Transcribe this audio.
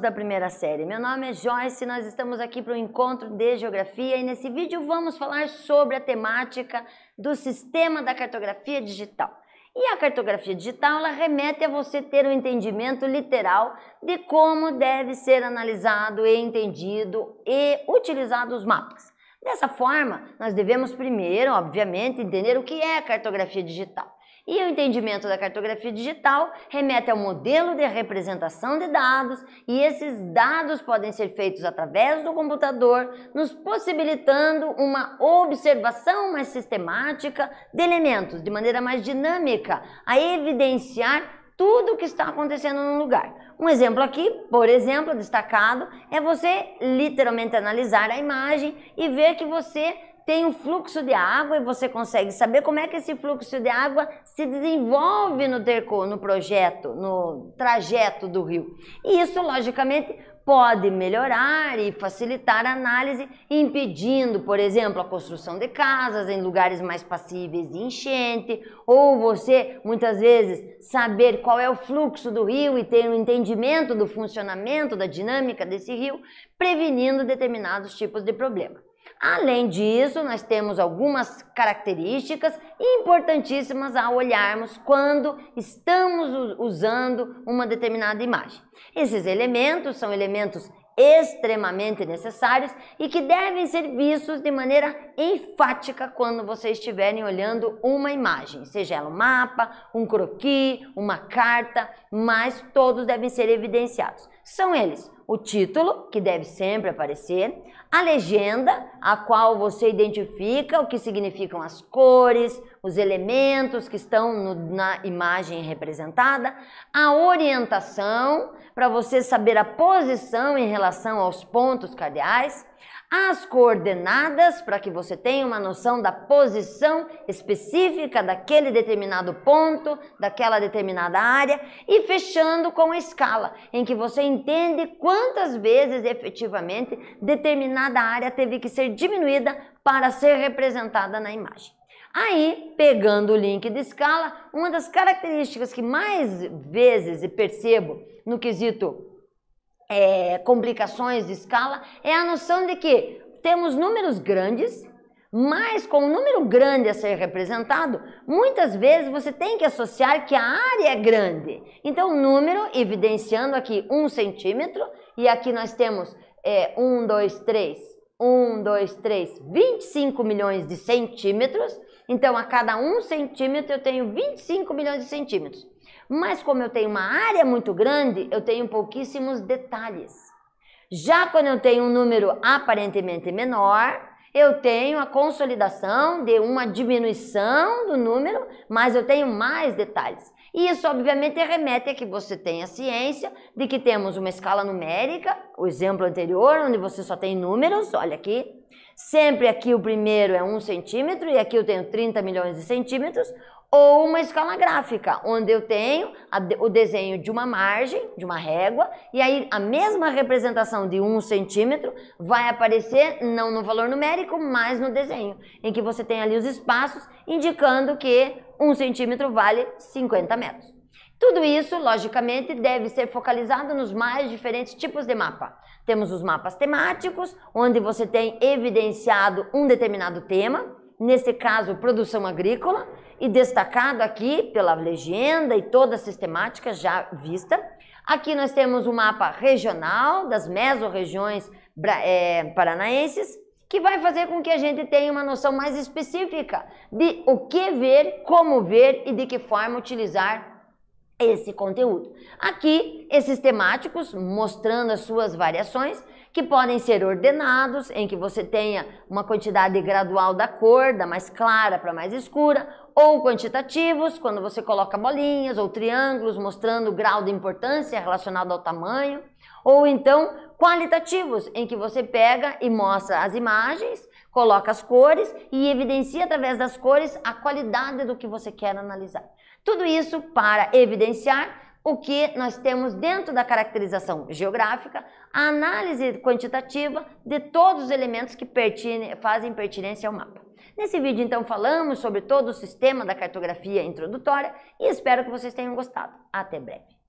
da primeira série. Meu nome é Joyce, nós estamos aqui para o encontro de Geografia e nesse vídeo vamos falar sobre a temática do sistema da cartografia digital. E a cartografia digital, ela remete a você ter um entendimento literal de como deve ser analisado e entendido e utilizado os mapas. Dessa forma, nós devemos primeiro, obviamente, entender o que é a cartografia digital. E o entendimento da cartografia digital remete ao modelo de representação de dados e esses dados podem ser feitos através do computador, nos possibilitando uma observação mais sistemática de elementos, de maneira mais dinâmica, a evidenciar tudo o que está acontecendo no lugar. Um exemplo aqui, por exemplo, destacado, é você literalmente analisar a imagem e ver que você tem um fluxo de água e você consegue saber como é que esse fluxo de água se desenvolve no projeto, no trajeto do rio. E isso, logicamente, pode melhorar e facilitar a análise, impedindo, por exemplo, a construção de casas em lugares mais passíveis de enchente, ou você, muitas vezes, saber qual é o fluxo do rio e ter um entendimento do funcionamento, da dinâmica desse rio, prevenindo determinados tipos de problema. Além disso, nós temos algumas características importantíssimas a olharmos quando estamos usando uma determinada imagem. Esses elementos são elementos extremamente necessários e que devem ser vistos de maneira enfática quando vocês estiverem olhando uma imagem, seja ela um mapa, um croquis, uma carta, mas todos devem ser evidenciados. São eles: o título, que deve sempre aparecer, a legenda, a qual você identifica o que significam as cores, os elementos que estão na imagem representada, a orientação, para você saber a posição em relação aos pontos cardeais, as coordenadas, para que você tenha uma noção da posição específica daquele determinado ponto, daquela determinada área, e fechando com a escala, em que você entende quantas vezes efetivamente determinada área teve que ser diminuída para ser representada na imagem. Aí, pegando o link de escala, uma das características que mais vezes percebo no quesito complicações de escala é a noção de que temos números grandes, mas com um número grande a ser representado, muitas vezes você tem que associar que a área é grande. Então, o número, evidenciando aqui 1 centímetro, e aqui nós temos 25 milhões de centímetros. Então, a cada 1 centímetro eu tenho 25 milhões de centímetros. Mas como eu tenho uma área muito grande, eu tenho pouquíssimos detalhes. Já quando eu tenho um número aparentemente menor, eu tenho a consolidação de uma diminuição do número, mas eu tenho mais detalhes. E isso, obviamente, remete a que você tenha ciência de que temos uma escala numérica, o exemplo anterior, onde você só tem números, olha aqui. Sempre aqui o primeiro é 1 centímetro e aqui eu tenho 30 milhões de centímetros, ou uma escala gráfica, onde eu tenho o desenho de uma margem, de uma régua, e aí a mesma representação de 1 centímetro vai aparecer não no valor numérico, mas no desenho, em que você tem ali os espaços indicando que 1 centímetro vale 50 metros. Tudo isso, logicamente, deve ser focalizado nos mais diferentes tipos de mapa. Temos os mapas temáticos, onde você tem evidenciado um determinado tema, nesse caso, produção agrícola, e destacado aqui pela legenda e toda a sistemática já vista. Aqui nós temos o mapa regional das mesorregiões paranaenses, que vai fazer com que a gente tenha uma noção mais específica de o que ver, como ver e de que forma utilizar esse conteúdo. Aqui, esses temáticos mostrando as suas variações, que podem ser ordenados, em que você tenha uma quantidade gradual da cor, da mais clara para a mais escura, ou quantitativos, quando você coloca bolinhas ou triângulos, mostrando o grau de importância relacionado ao tamanho, ou então qualitativos, em que você pega e mostra as imagens, coloca as cores e evidencia através das cores a qualidade do que você quer analisar. Tudo isso para evidenciar o que nós temos dentro da caracterização geográfica, a análise quantitativa de todos os elementos que fazem pertinência ao mapa. Nesse vídeo, então, falamos sobre todo o sistema da cartografia introdutória e espero que vocês tenham gostado. Até breve!